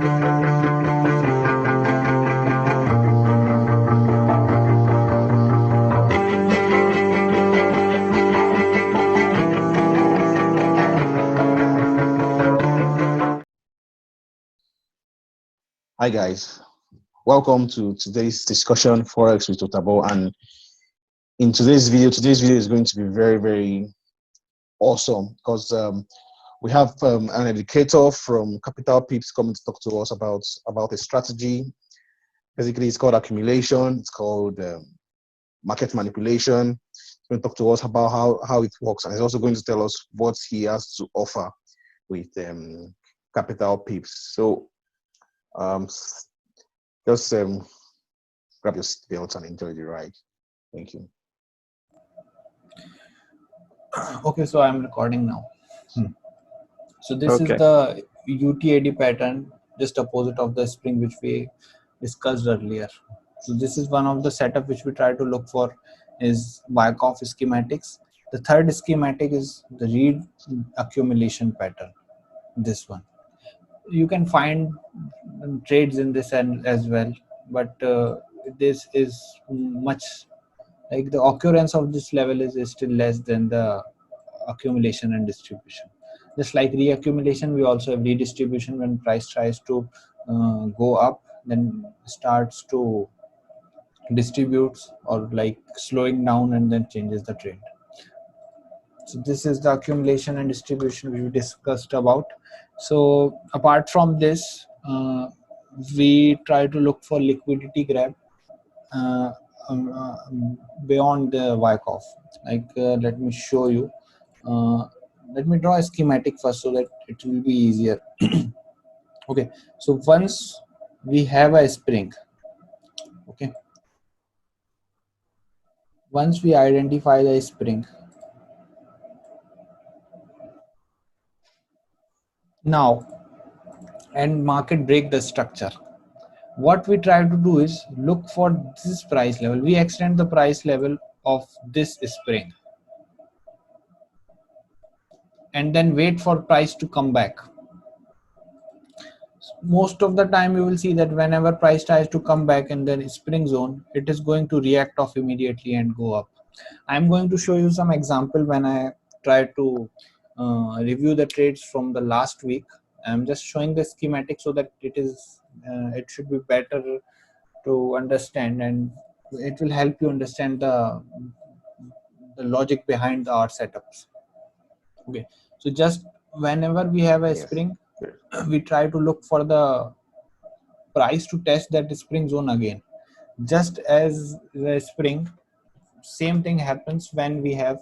Hi guys, welcome to today's discussion Forex with Otabo. And in today's video is going to be very awesome because we have an educator from Capital Pips coming to talk to us about a strategy. Basically, it's called accumulation. It's called market manipulation. He's going to talk to us about how it works, and he's also going to tell us what he has to offer with Capital Pips. So just grab your seatbelt and enjoy the ride. Thank you. Okay, so I'm recording now. So this is the UTAD pattern, just opposite of the spring which we discussed earlier. So this is one of the setup which we try to look for is Wyckoff schematics. The third schematic is the read accumulation pattern. This one. You can find trades in this end as well, but this is much like the occurrence of this level is still less than the accumulation and distribution. Just like reaccumulation, we also have redistribution. When price tries to go up, then starts to distributes or like slowing down and then changes the trend. So this is the accumulation and distribution we discussed about. So apart from this, we try to look for liquidity grab beyond the Wyckoff. Like let me show you. Let me draw a schematic first so that it will be easier. Okay, so once we have a spring, okay, once we identify the spring, now and market break the structure, what we try to do is look for this price level. We extend the price level of this spring and then wait for price to come back. Most of the time you will see that whenever price tries to come back in the spring zone, it is going to react off immediately and go up. I'm going to show you some example when I try to review the trades from the last week. I'm just showing the schematic so that it should be better to understand, and it will help you understand the logic behind our setups. Okay, so just whenever we have a spring, we try to look for the price to test that spring zone again. Just as the spring, same thing happens when we have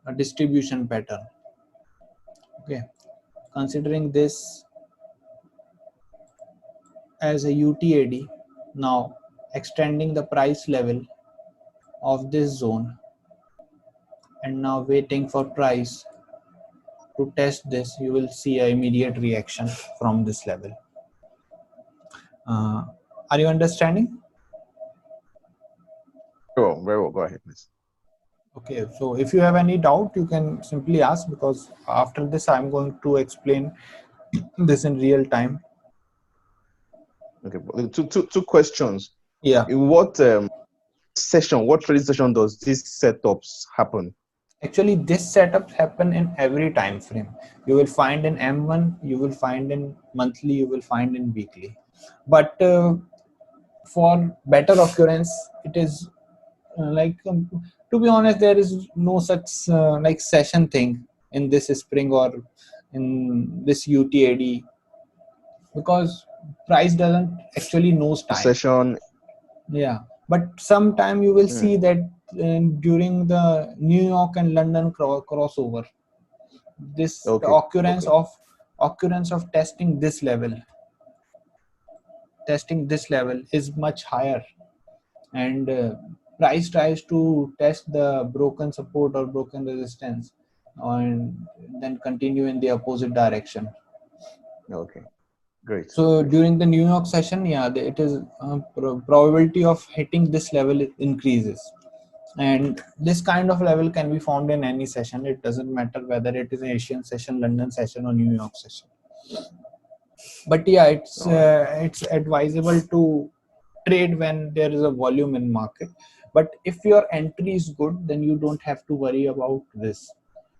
a distribution pattern. Okay, considering this as a UTAD, now extending the price level of this zone and now waiting for price to test this, you will see an immediate reaction from this level. Are you understanding? Sure, very well. Go ahead, please. Okay, so if you have any doubt, you can simply ask, because after this I'm going to explain this in real time. Okay, two questions. Yeah. In what trading session does these setups happen? Actually, this setups happen in every time frame. You will find in M1, you will find in monthly, you will find in weekly. But for better occurrence, it is to be honest, there is no such like session thing in this spring or in this UTAD, because price doesn't actually knows time. Session. Yeah, but sometime you will see that during the New York and London crossover, this the occurrence of testing this level is much higher, and price tries to test the broken support or broken resistance and then continue in the opposite direction. Okay, great. So during the New York session, yeah, it is probability of hitting this level increases, and this kind of level can be found in any session. It doesn't matter whether it is an Asian session, London session, or New York session. But yeah, it's advisable to trade when there is a volume in market. But if your entry is good, then you don't have to worry about this,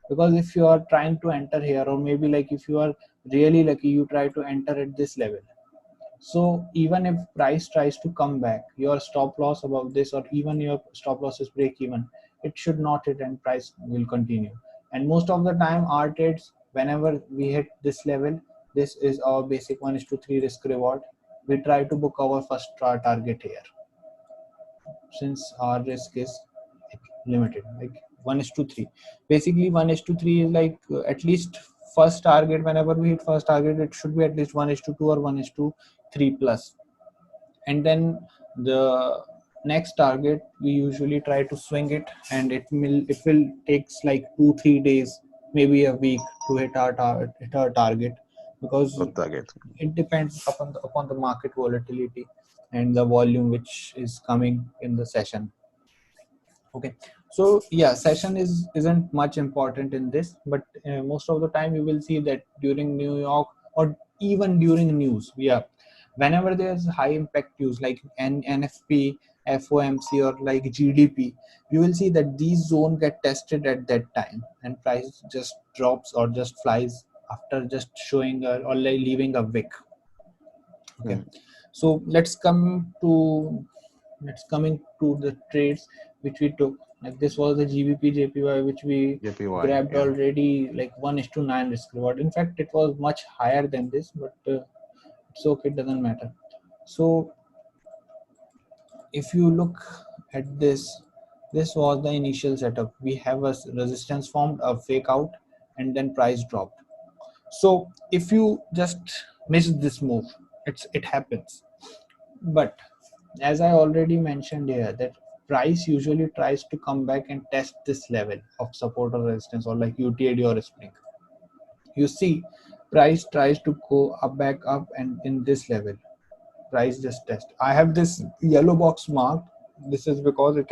because if you are trying to enter here, or maybe like if you are really lucky, you try to enter at this level. So even if price tries to come back, your stop loss above this, or even your stop loss is break even, it should not hit and price will continue. And most of the time our trades, whenever we hit this level, this is our basic 1:3 risk reward. We try to book our first target here, since our risk is limited, like 1:3. Basically 1:3 is like at least first target. Whenever we hit first target, it should be at least 1:2 or 1:3 plus. And then the next target, we usually try to swing it, and it will takes like 2-3 days, maybe a week, to hit our target, because target. it depends upon the market volatility and the volume which is coming in the session. Okay, so yeah, session isn't much important in this, but most of the time you will see that during New York, or even during news, yeah, whenever there's high impact news like NFP, FOMC, or like GDP, you will see that these zones get tested at that time, and price just drops or just flies after just showing or like leaving a wick. Okay, so let's coming to the trades which we took. Like this was the GBP JPY, which we JPY, grabbed already, like 1:9 risk reward. In fact, it was much higher than this, but it's okay, it doesn't matter. So if you look at this was the initial setup. We have a resistance formed, a fake out, and then price dropped. So if you just miss this move, it happens. But as I already mentioned here, that price usually tries to come back and test this level of support or resistance, or like UTAD or spring. You see, price tries to go up, back up, and in this level, price just test. I have this yellow box marked. This is because it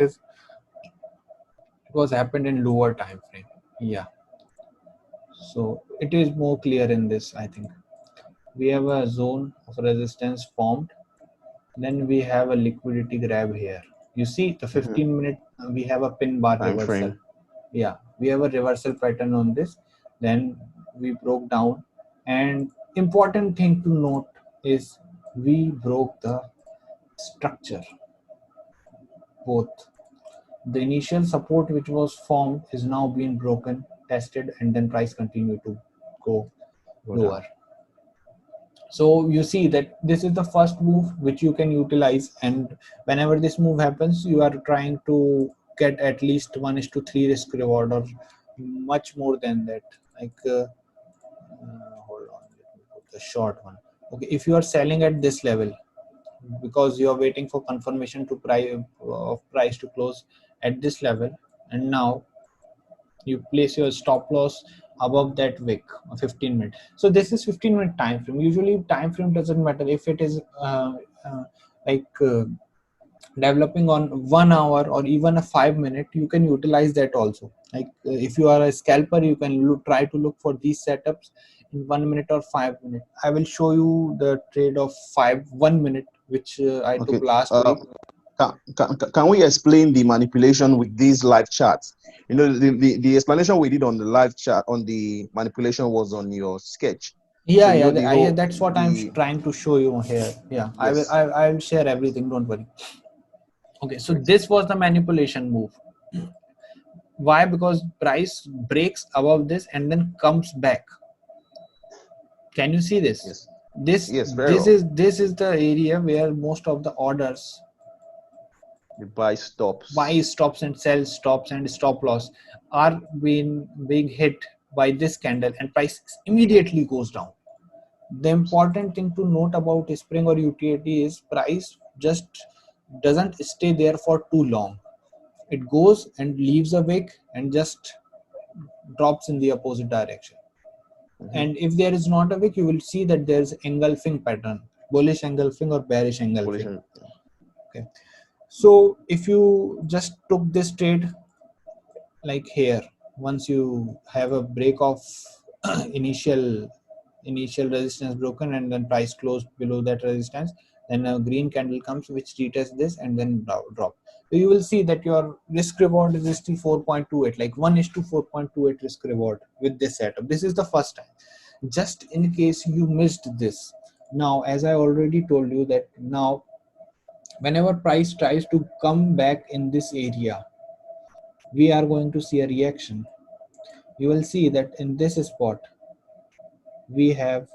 was happened in lower time frame. Yeah, so it is more clear in this, I think. We have a zone of resistance formed, then we have a liquidity grab here. You see the 15-minute, we have a pin bar time reversal frame. Yeah, we have a reversal pattern on this. Then we broke down, and important thing to note is we broke the structure. Both the initial support which was formed is now being broken, tested, and then price continue to go lower. So you see that this is the first move which you can utilize, and whenever this move happens, you are trying to get at least 1:3 risk reward, or much more than that. Like hold on, let me put the short one. Okay, if you are selling at this level, because you are waiting for confirmation to price to close at this level, and now you place your stop loss above that wick, 15-minute. So this is 15-minute time frame. Usually time frame doesn't matter. If it is like developing on 1 hour or even a 5 minute, you can utilize that also. Like if you are a scalper, you can try to look for these setups in 1 minute or 5 minute. I will show you the trade of 1 minute which I took last week. Can we explain the manipulation with these live charts? You know, the explanation we did on the live chart, on the manipulation, was on your sketch. Yeah, So, you know, yeah, that's what I'm trying to show you here. Yeah, yes. I will share everything, don't worry. Okay, so Great. this was the manipulation move. Why? Because price breaks above this and then comes back. Can you see this? Yes. This Yes, very this well. is this is the area where most of the orders, The buy stops. buy stops and sell stops and stop loss, are being hit by this candle, and price immediately goes down. The important thing to note about spring or UTAD is price just doesn't stay there for too long. It goes and leaves a wick and just drops in the opposite direction. And if there is not a wick, you will see that there is engulfing pattern, bullish engulfing or bearish engulfing. Okay, so if you just took this trade like here, once you have a break of initial initial resistance broken and then price closed below that resistance, then a green candle comes which retests this and then drop. So you will see that your risk reward is still 4.28, like 1:4.28 risk reward with this setup. This is the first time. Just in case you missed this, now as I already told you that now whenever price tries to come back in this area, we are going to see a reaction. You will see that in this spot we have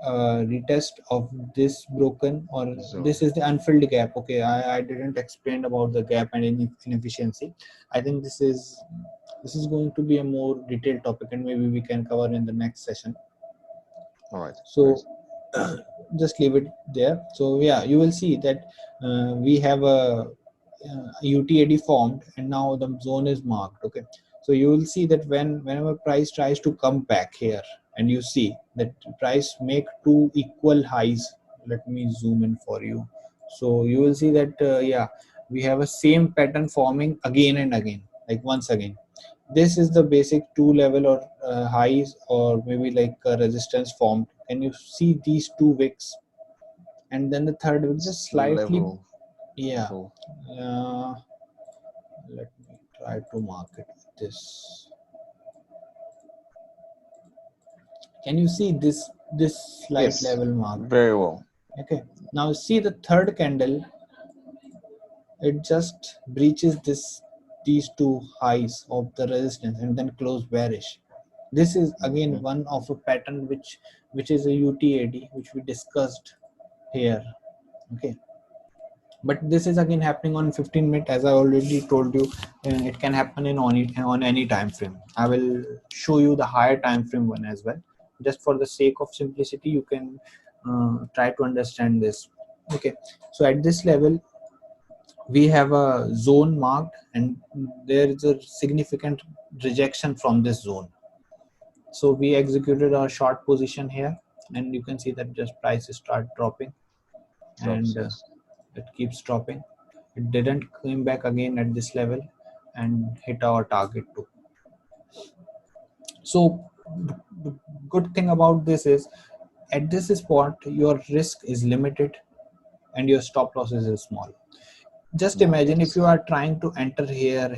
a retest of this broken, or zone. this is the unfilled gap. Okay, I didn't explain about the gap and inefficiency. I think this is going to be a more detailed topic and maybe we can cover in the next session. All right. So just leave it there. So yeah, you will see that we have a UTAD formed and now the zone is marked. Okay, so you will see that whenever price tries to come back here and you see that price make two equal highs. Let me zoom in for you. So you will see that yeah, we have a same pattern forming again and again, like once again. This is the basic two level or highs or maybe like resistance formed. Can you see these two wicks? And then the third wick just slightly, level. yeah. Level. Let me try to mark it with this. Can you see this slight Yes. level mark? Very well. Okay. Now see the third candle. It just breaches these two highs of the resistance and then close bearish. This is again one of a pattern which is a UTAD which we discussed here. Okay, but this is again happening on 15 minute, as I already told you. It can happen on any time frame. I will show you the higher time frame one as well, just for the sake of simplicity. You can try to understand this. Okay, so at this level we have a zone marked and there is a significant rejection from this zone. So we executed our short position here and you can see that just prices start dropping and Yes. it keeps dropping. It didn't come back again at this level and hit our target too. So the good thing about this is at this spot your risk is limited and your stop loss is small. Just imagine if you are trying to enter here,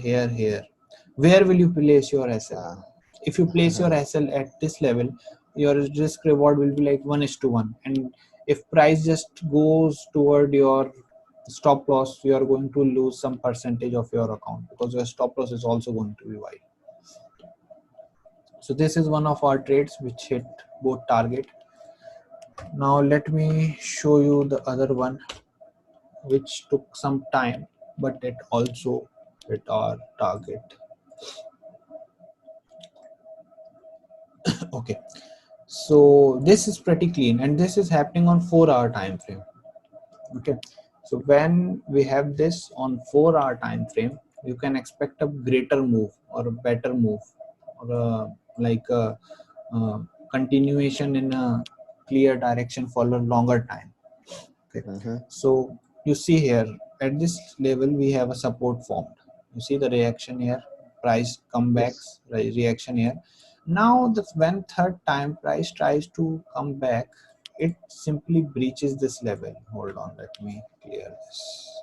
where will you place your SL? If you place your SL at this level, your risk reward will be like 1:1. And if price just goes toward your stop loss, you are going to lose some percentage of your account because your stop loss is also going to be wide. So this is one of our trades which hit both target. Now let me show you the other one which took some time, but it also hit our target. Okay, so this is pretty clean and this is happening on 4-hour time frame. Okay, so when we have this on 4-hour time frame, you can expect a greater move or a better move or like a continuation in a clear direction for a longer time. Okay, so you see here at this level we have a support formed. You see the reaction here, price comebacks, reaction here. Now when third time price tries to come back, it simply breaches this level. Hold on, let me clear this.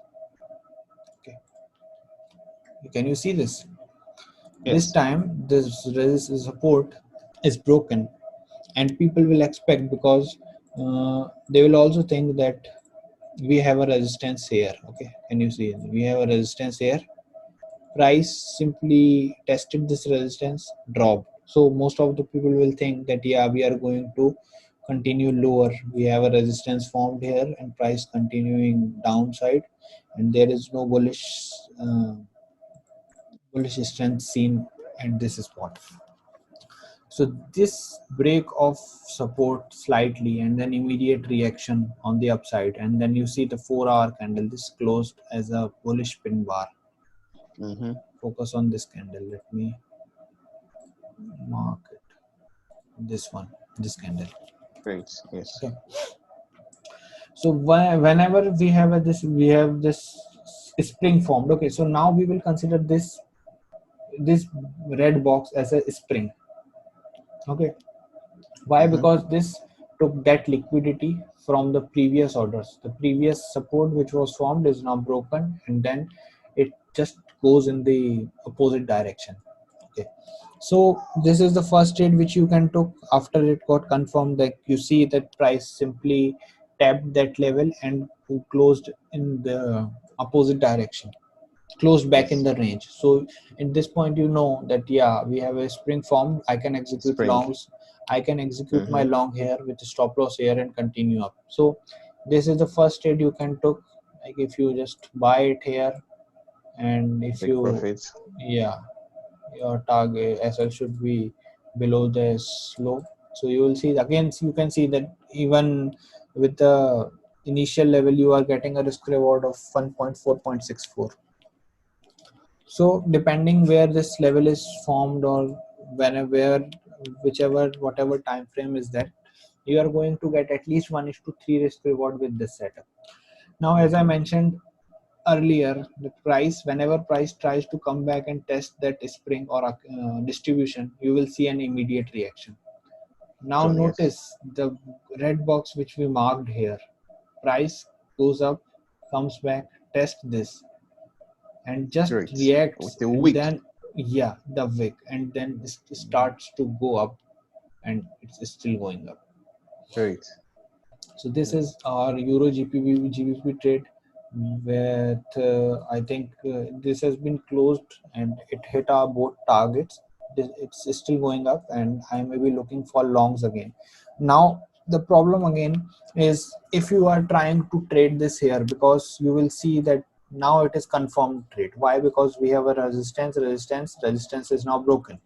Okay, can you see this? This time this resistance support is broken and people will expect, because they will also think that we have a resistance here. Okay, can you see we have a resistance here? Price simply tested this resistance, dropped. So most of the people will think that yeah, we are going to continue lower. We have a resistance formed here and price continuing downside and there is no bullish strength seen at this spot. So this break of support slightly and then immediate reaction on the upside, and then you see the 4-hour candle. This closed as a bullish pin bar. Focus on this candle. Let me mark it. This one, this candle. Great. Yes. Okay. So whenever we have this spring formed. Okay. So now we will consider this red box as a spring. Okay. Why? Because this took that liquidity from the previous orders. The previous support which was formed is now broken, and then it just goes in the opposite direction. Okay, so this is the first trade which you can took after it got confirmed that you see that price simply tapped that level and closed in the opposite direction, closed back in Yes. the range. So at this point you know that yeah, we have a spring formed. I can execute Spring. longs, I can execute my long here with stop loss here and continue up. So this is the first trade you can took. Like if you just buy it here, and if Take you, profit. yeah, your target SL should be below this low. So you will see again, you can see that even with the initial level you are getting a risk reward of 1.4.64. So depending where this level is formed, or whenever, whichever, whatever time frame is that, you are going to get at least 1:3 risk reward with this setup. Now as I mentioned earlier, the price, whenever price tries to come back and test that spring or distribution, you will see an immediate reaction. Now Sure, yes. notice the red box which we marked here. Price goes up, comes back, test this, and just Great. reacts, With the and wick. then yeah, the wick, and then it starts to go up, and it's still going up. Great. So this is our Euro GBP trade with I think this has been closed and it hit our both targets. It's still going up, and I may be looking for longs again. Now the problem again is if you are trying to trade this here, because you will see that now it is confirmed trade. Why? Because we have a resistance is now broken.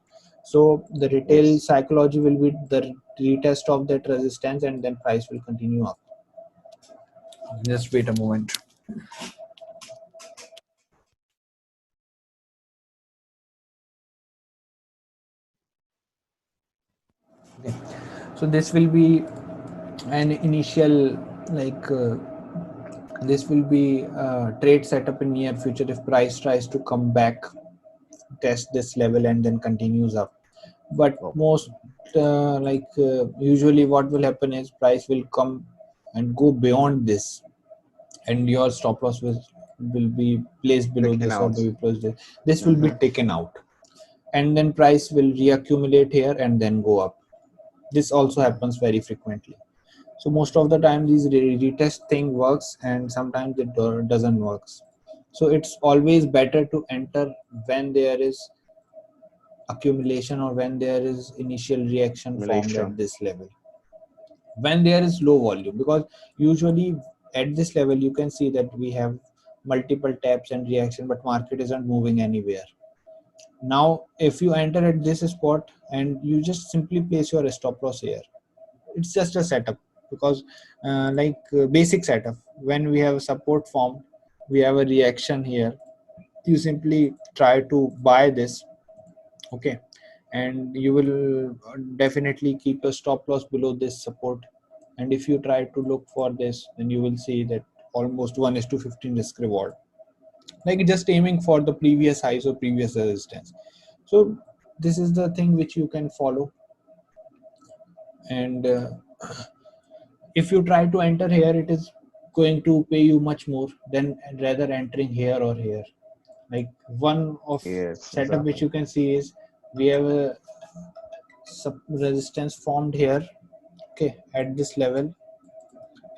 So the retail Yes. psychology will be the retest of that resistance, and then price will continue up. Just wait a moment. Okay. So this will be an initial, like this will be trade setup in near future if price tries to come back, test this level, and then continues up. But Oh, most usually what will happen is price will come and go beyond this, and your stop loss will be placed below taken this, or out. maybe close this. This will be taken out, and then price will reaccumulate here and then go up. This also happens very frequently. So most of the time these retest thing works, and sometimes it doesn't works. So it's always better to enter when there is accumulation, or when there is initial reaction formed Accumulation. at this level, when there is low volume, because usually at this level you can see that we have multiple taps and reaction, but market isn't moving anywhere. Now if you enter at this spot and you just simply place your stop loss here, it's just a setup, because basic setup, when we have a support formed, we have a reaction here, you simply try to buy this. Okay, and you will definitely keep a stop loss below this support, and if you try to look for this, then you will see that almost 1:15 risk reward, like just aiming for the previous highs or previous resistance. So this is the thing which you can follow. And if you try to enter here, it is going to pay you much more than rather entering here or here. Like one of Yes, setup which exactly. you can see is we have a resistance formed here, okay, at this level,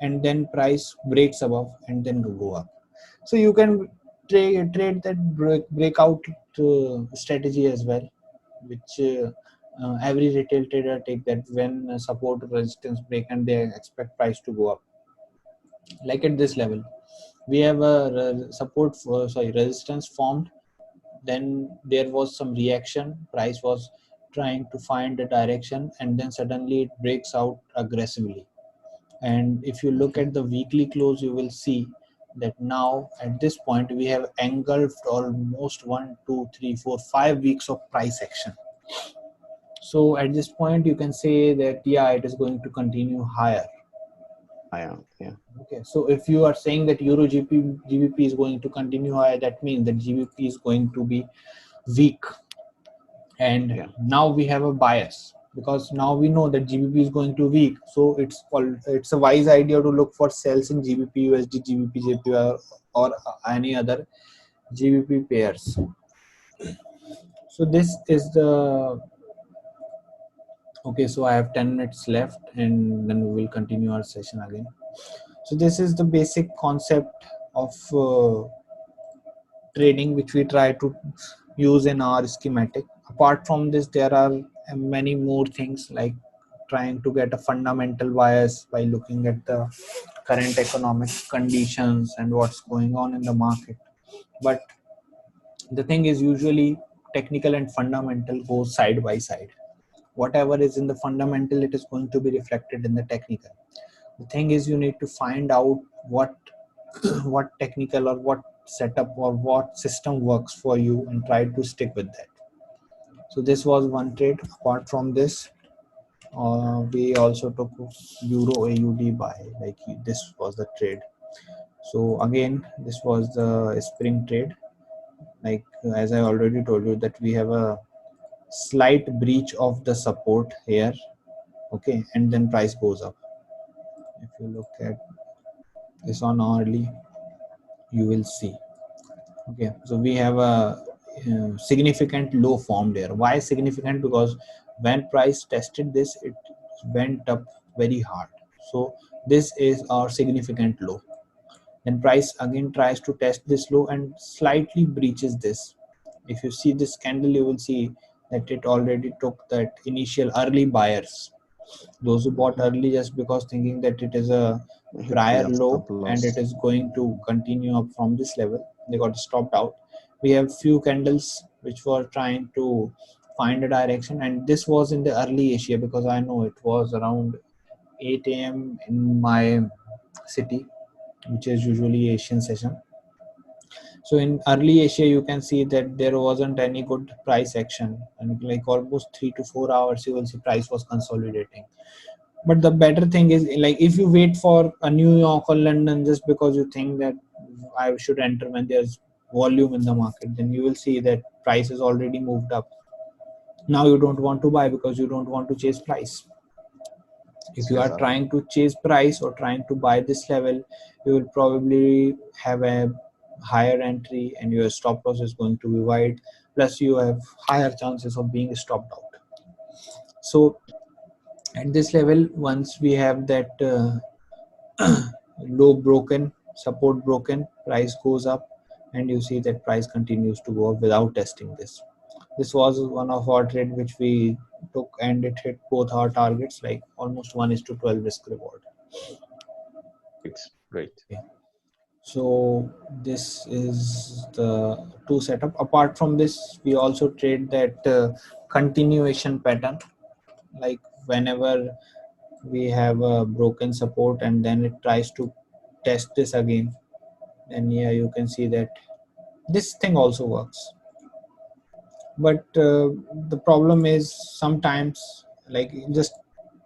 and then price breaks above and then go up. So you can trade that breakout strategy as well, which every retail trader take, that when support resistance break and they expect price to go up, like at this level we have a support for, sorry, resistance formed, then there was some reaction, price was trying to find a direction, and then suddenly it breaks out aggressively. And if you look at the weekly close, you will see that now at this point we have engulfed almost 1, 2, 3, 4, 5 weeks of price action. So at this point you can say that yeah, it is going to continue higher. I am. Yeah. Okay, so if you are saying that Euro GBP is going to continue higher, that means that GBP is going to be weak, and Yeah. now we have a bias. because now we know that GBP is going to weak. So it's a wise idea to look for sells in GBP USD, GBP JPY, or any other GBP pairs. So this is the okay. So I have 10 minutes left, and then we will continue our session again. So this is the basic concept of trading which we try to use in our schematic. Apart from this, there are many more things like trying to get a fundamental bias by looking at the current economic conditions and what's going on in the market. But the thing is, usually technical and fundamental go side by side. Whatever is in the fundamental, it is going to be reflected in the technical. The thing is, you need to find out what what technical or what setup or what system works for you and try to stick with that. So this was one trade. Apart from this, we also took euro AUD buy, like this was the trade. So again, this was the spring trade. Like as I already told you that we have a slight breach of the support here, okay, and then price goes up. If you look at this on hourly, you will see. Okay, so we have a significant low formed here. Why significant? Because when price tested this, it went up very hard. So this is our significant low. Then price again tries to test this low and slightly breaches this. If you see this candle, you will see that it already took that initial early buyers, those who bought early just because thinking that it is a prior low and it is going to continue up from this level, they got stopped out. We have few candles which were trying to find a direction, and this was in the early Asia because I know it was around 8 a.m. in my city, which is usually Asian session. So in early Asia, you can see that there wasn't any good price action, and like almost 3 to 4 hours, you will see price was consolidating. But the better thing is, like if you wait for a New York or London just because you think that I should enter when there's volume in the market, then you will see that price has already moved up. Now you don't want to buy because you don't want to chase price. If you are trying to chase price or trying to buy this level, you will probably have a higher entry and your stop loss is going to be wide, plus you have higher chances of being stopped out. So at this level, once we have that low broken, support broken, price goes up, and you see that price continues to go up without testing this. This was one of our trade which we took, and it hit both our targets, like almost 1:12 risk reward. Great. Okay. So this is the two setup. Apart from this, we also trade that continuation pattern, like whenever we have a broken support and then it tries to test this again, then yeah, you can see that this thing also works. But the problem is sometimes, like just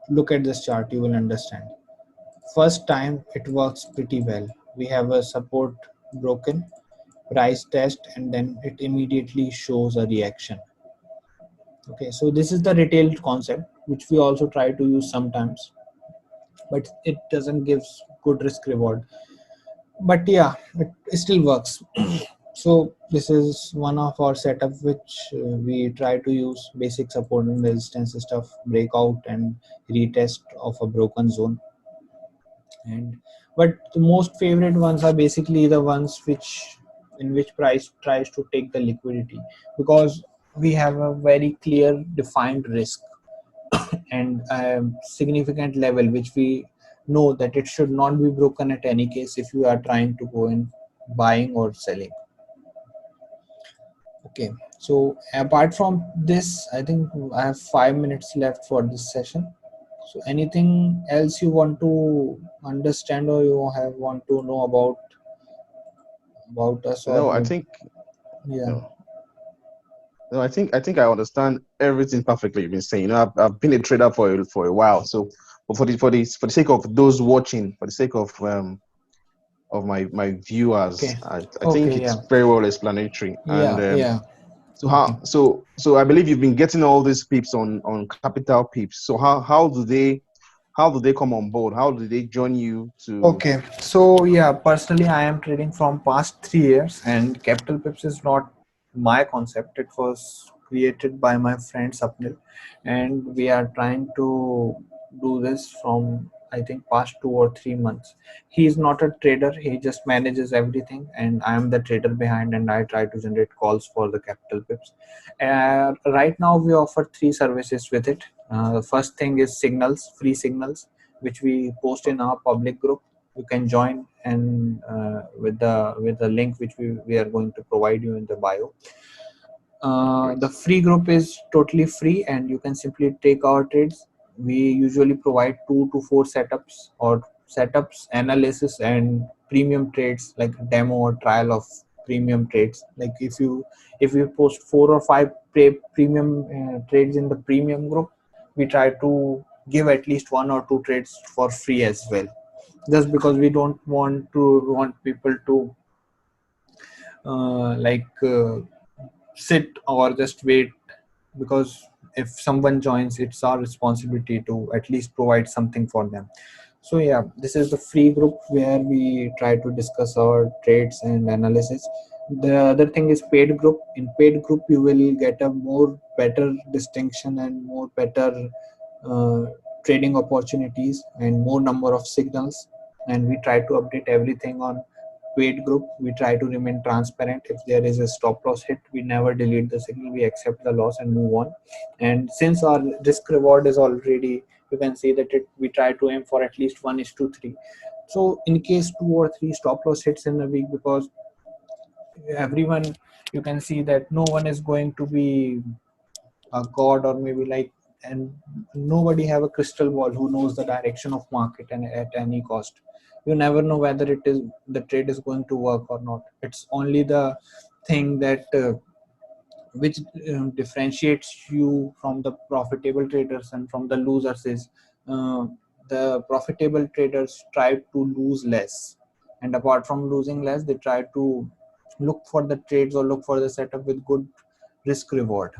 look at this chart, you will understand. First time it works pretty well. We have a support broken, price test, and then it immediately shows a reaction. Okay, so this is the retail concept which we also try to use sometimes, but it doesn't give good risk reward. But yeah, it still works. So this is one of our setup which we try to use: basic support and resistance stuff, breakout and retest of a broken zone. And but the most favorite ones are basically the ones in which price tries to take the liquidity, because we have a very clear defined risk and a significant level which we know that it should not be broken at any case if you are trying to go in buying or selling. Okay, so apart from this, I think I have 5 minutes left for this session. So anything else you want to understand or you want to know about us? Or No, I think yeah. No, I think I understand everything perfectly you've been saying. I've been a trader for a while. So, but for the sake of those watching, for the sake of my viewers, Okay. I think it's very well explanatory. Yeah, And yeah. So Okay. so I believe you've been getting all these pips on capital pips. So how do they come on board? How do they join you to? Okay, so yeah, personally, I am trading from past 3 years, and capital pips is not my concept. It was created by my friend Sapnil, and we are trying to do this from, I think, past 2 or 3 months. He is not a trader; he just manages everything, and I am the trader behind, and I try to generate calls for the capital pips. Right now, we offer three services with it. The first thing is signals, free signals, which we post in our public group. You can join, and with the link which we are going to provide you in the bio. Great. The free group is totally free, and you can simply take our trades. We usually provide 2 to 4 setups, analysis, and premium trades, like a demo or trial of premium trades. Like if you post 4 or 5 premium trades in the premium group, we try to give at least 1 or 2 trades for free as well, just because we don't want people to sit or just wait, because if someone joins, it's our responsibility to at least provide something for them. So yeah, this is the free group where we try to discuss our trades and analysis. The other thing is paid group. In paid group, you will get a more better distinction and more better uh, trading opportunities and more number of signals, and we try to update everything on paid group. We try to remain transparent. If there is a stop loss hit, we never delete the signal, we accept the loss and move on. And since our risk reward is already, you can see that we try to aim for at least 1:3. So in case 2 or 3 stop loss hits in a week, because everyone, you can see that no one is going to be a god, or maybe like, and nobody have a crystal ball who knows the direction of market and at any cost. You never know whether it is the trade is going to work or not. It's only the thing that which differentiates you from the profitable traders and from the losers is uh, the profitable traders try to lose less, and apart from losing less, they try to look for the trades or look for the setup with good risk reward.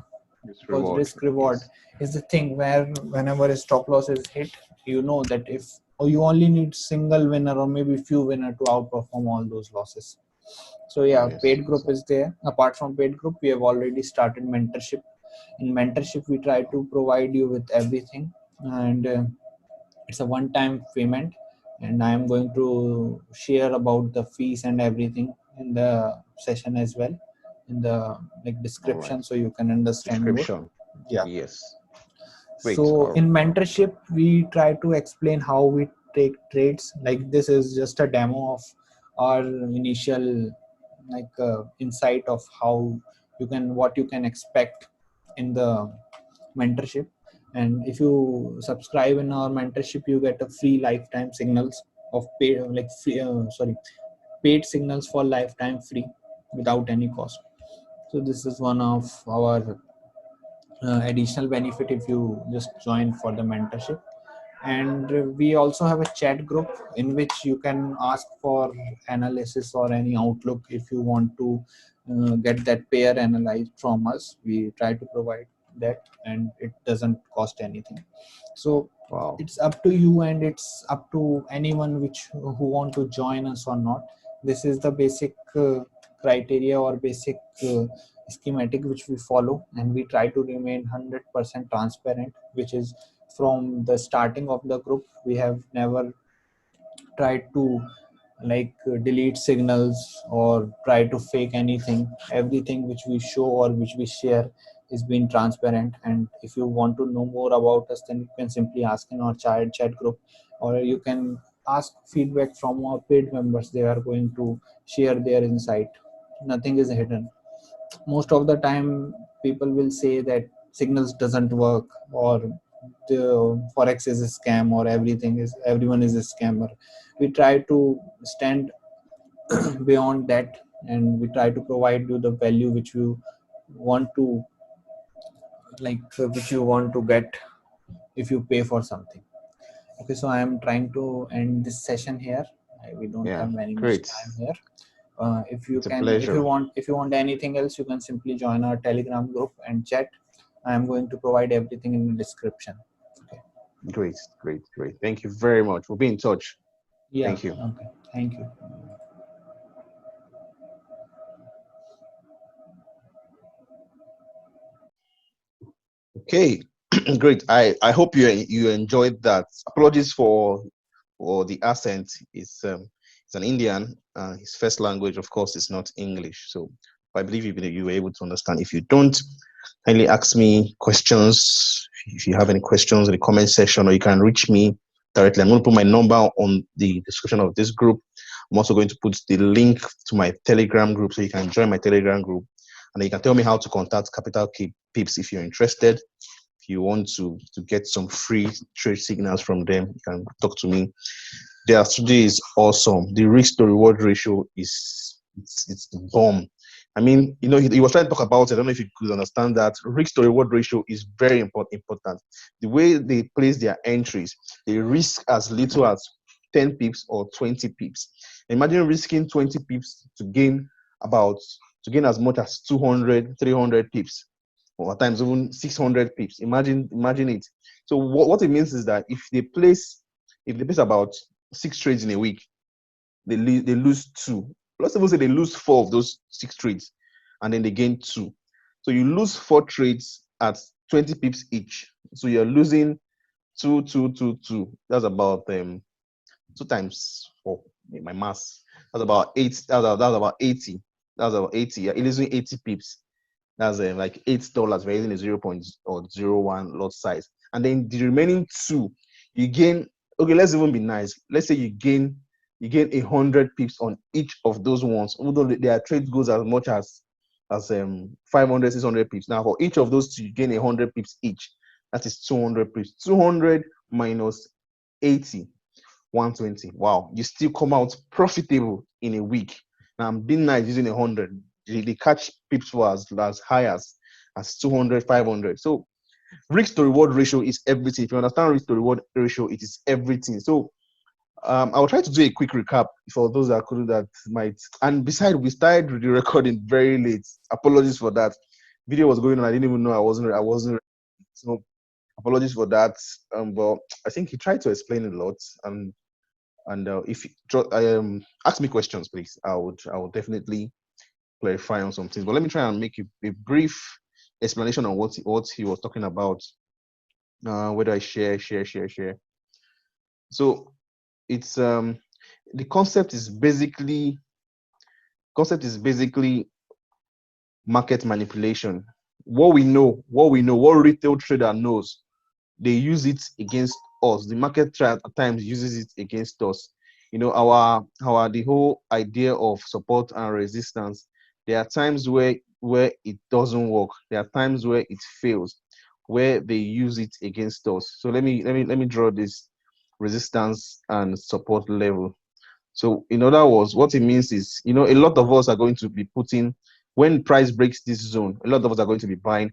This Because reward. risk reward Yes. is the thing where whenever a stop loss is hit, you know that if, or you only need single winner or maybe few winner to outperform all those losses. So yeah, Yes. paid group is there. Apart from paid group, we have already started mentorship. In mentorship, we try to provide you with everything, and it's a one-time payment. And I am going to share about the fees and everything in the session as well, in the like All right. description, so you can understand more. Description. Yeah. Yes. Great. So in mentorship, we try to explain how we take trades. Like this is just a demo of our initial insight of how what you can expect in the mentorship. And if you subscribe in our mentorship, you get a free lifetime signals of paid, paid signals for lifetime free without any cost. So this is one of our additional benefit if you just join for the mentorship. And we also have a chat group in which you can ask for analysis or any outlook. If you want to get that pair analyzed from us, we try to provide that, and it doesn't cost anything. So Wow. it's up to you, and it's up to anyone who want to join us or not. This is the basic criteria or basic schematic which we follow, and we try to remain 100% transparent, which is from the starting of the group. We have never tried to delete signals or try to fake anything. Everything which we show or which we share is being transparent. And if you want to know more about us, then you can simply ask in our chat group, or you can ask feedback from our paid members. They are going to share their insight. Nothing is hidden. Most of the time people will say that signals doesn't work, or the forex is a scam, or everyone is a scammer. We try to stand beyond that, and we try to provide you the value which you want to which you want to get if you pay for something. Okay, so I am trying to end this session here. We don't Yeah. have very much Great. time here. If you It's a can, if pleasure. you want anything else, you can simply join our Telegram group and chat. I am going to provide everything in the description. Okay. Great, great, great. Thank you very much. We'll be in touch. Yeah. Thank you. Okay. Thank you. Okay, great. I hope you enjoyed that. Apologies for the accent. It's an Indian. His first language, of course, is not English. So I believe you were able to understand. If you don't, kindly ask me questions. If you have any questions in the comment section, or you can reach me directly. I'm going to put my number on the description of this group. I'm also going to put the link to my Telegram group, so you can join my Telegram group, and you can tell me how to contact Capital Pips if you're interested. If you want to get some free trade signals from them, you can talk to me. Their strategy is awesome. The risk to reward ratio is it's the bomb. I mean, he was trying to talk about it. I don't know if you could understand that. Risk to reward ratio is very important. The way they place their entries, they risk as little as 10 pips or 20 pips. Imagine risking 20 pips to gain as much as 200, 300 pips, or at times even 600 pips. Imagine it. So what it means is that if they place about 6 trades in a week, they lose 2. Let's suppose they lose 4 of those 6 trades, and then they gain 2. So you lose 4 trades at 20 pips each. So you're losing 2, 2, 2, 2. That's about 2 times 4. My maths. That's about 8. That's about 80. That's about 80. You're losing 80 pips. That's like $8. We're using a 0.01 lot size, and then the remaining 2, you gain. Okay, let's even be nice. Let's say you gain 100 pips on each of those ones, although their trade goes as much as 500, 600 pips. Now for each of those 2, you gain 100 pips each. That is 200 pips. 200 minus 80, 120. Wow, you still come out profitable in a week. Now I'm being nice using 100. They catch pips for as high as 200, 500. So risk to reward ratio is everything. If you understand risk to reward ratio, it is everything. So I will try to do a quick recap for those that might. And besides, we started the recording very late. Apologies for that. Video was going on. I didn't even know I wasn't. So apologies for that. But I think he tried to explain a lot. And if you ask me questions, please, I would definitely clarify on some things. But let me try and make a brief explanation on what he was talking about. Whether I share. So it's the concept is basically market manipulation. What retail trader knows, they use it against us. The market trader at times uses it against us. Our the whole idea of support and resistance. There are times where it doesn't work. There are times where it fails, where they use it against us. So let me draw this resistance and support level. So in other words, what it means is, a lot of us are going to be putting, when price breaks this zone, a lot of us are going to be buying.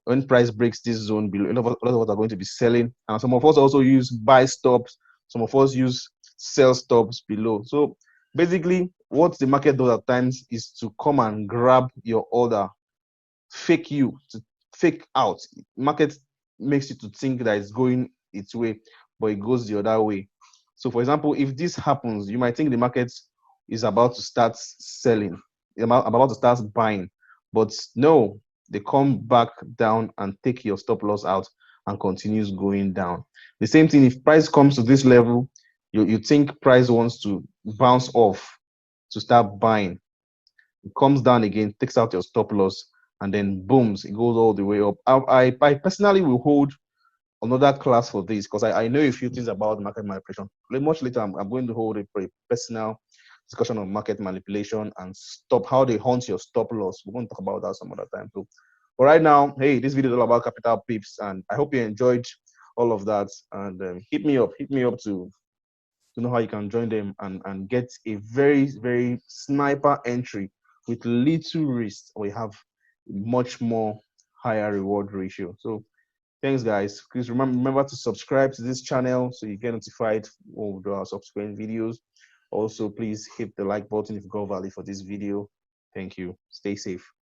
When price breaks this zone below, a lot of us are going to be selling. And some of us also use buy stops. Some of us use sell stops below. So basically, what the market does at times is to come and grab your order, to fake out. Market makes you to think that it's going its way, but it goes the other way. So for example, if this happens, you might think the market is about to start selling, about to start buying, but no, they come back down and take your stop loss out and continues going down. The same thing, if price comes to this level, you think price wants to bounce off to start buying. It comes down again, takes out your stop loss, and then booms, it goes all the way up. I personally will hold another class for this because I know a few things about market manipulation. Much later, I'm going to hold a personal discussion on market manipulation and how they hunt your stop loss. We're going to talk about that some other time too. But right now, hey, this video is all about capital pips, and I hope you enjoyed all of that. And hit me up to know how you can join them and get a very, very sniper entry with little risk. We have much more higher reward ratio. So thanks, guys. Please remember to subscribe to this channel so you get notified when we do our subsequent videos. Also, please hit the like button if you got value for this video. Thank you. Stay safe.